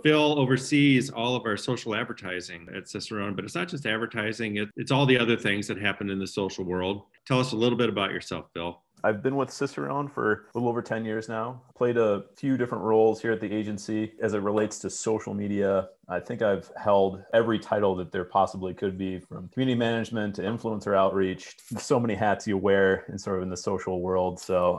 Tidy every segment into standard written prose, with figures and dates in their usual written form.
Phil oversees all of our social advertising at Cicerone, but it's not just advertising, it's all the other things that happen in the social world. Tell us a little bit about yourself, Phil. I've been with Cicerone for a little over 10 years now. Played a few different roles here at the agency as it relates to social media. I think I've held every title that there possibly could be, from community management to influencer outreach. So many hats you wear in sort of in the social world. So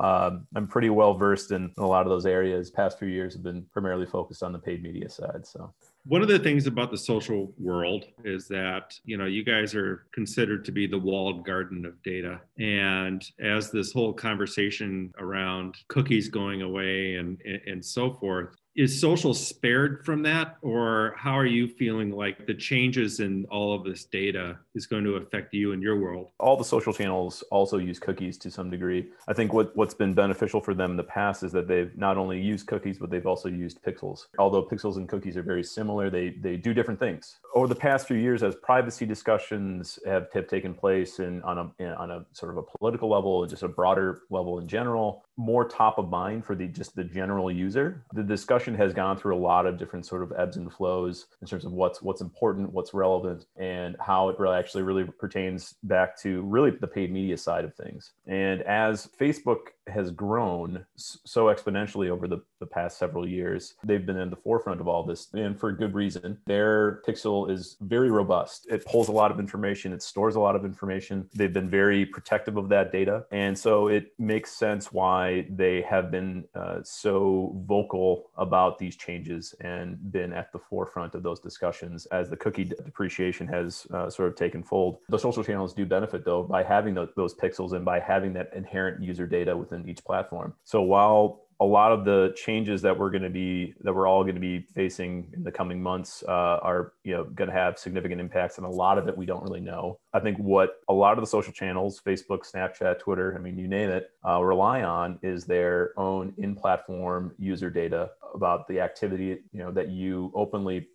I'm pretty well versed in a lot of those areas. Past few years have been primarily focused on the paid media side. So one of the things about the social world is that, you guys are considered to be the walled garden of data. And as this whole conversation around cookies going away and so forth, is social spared from that? Or how are you feeling like the changes in all of this data is going to affect you and your world? All the social channels also use cookies to some degree. I think what's been beneficial for them in the past is that they've not only used cookies, but they've also used pixels. Although pixels and cookies are very similar, they do different things. Over the past few years, as privacy discussions have taken place on a sort of a political level and just a broader level in general, more top of mind for just the general user, the discussion has gone through a lot of different sort of ebbs and flows in terms of what's important, what's relevant, and how it really pertains back to really the paid media side of things. And as Facebook has grown so exponentially over the past several years, they've been in the forefront of all this, and for good reason. Their pixel is very robust. It pulls a lot of information. It stores a lot of information. They've been very protective of that data. And so it makes sense why they have been so vocal about these changes and been at the forefront of those discussions as the cookie depreciation has sort of taken fold. The social channels do benefit, though, by having those pixels and by having that inherent user data within each platform. So while a lot of the changes that we're all going to be facing in the coming months are going to have significant impacts, and a lot of it we don't really know. I think what a lot of the social channels, Facebook, Snapchat, Twitter, I mean, you name it, rely on is their own in-platform user data about the activity that you openly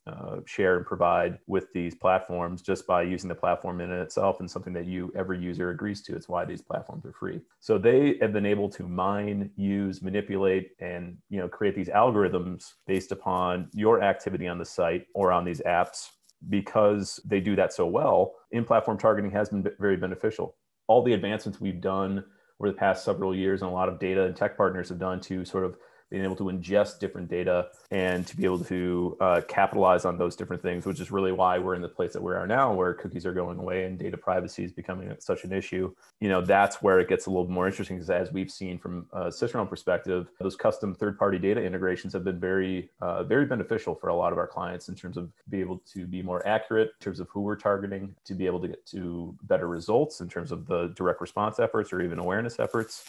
share and provide with these platforms just by using the platform in itself, and something that every user agrees to. It's why these platforms are free. So they have been able to mine, use, manipulate, and create these algorithms based upon your activity on the site or on these apps. Because they do that so well, in-platform targeting has been very beneficial. All the advancements we've done over the past several years, and a lot of data and tech partners have done to sort of being able to ingest different data and to be able to capitalize on those different things, which is really why we're in the place that we are now, where cookies are going away and data privacy is becoming such an issue. That's where it gets a little more interesting, because as we've seen from a Cicerone perspective, those custom third-party data integrations have been very, very beneficial for a lot of our clients in terms of being able to be more accurate in terms of who we're targeting, to be able to get to better results in terms of the direct response efforts or even awareness efforts.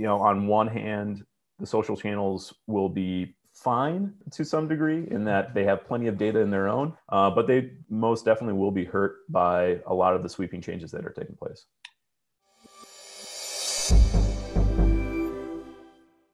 On one hand, the social channels will be fine to some degree in that they have plenty of data in their own, but they most definitely will be hurt by a lot of the sweeping changes that are taking place.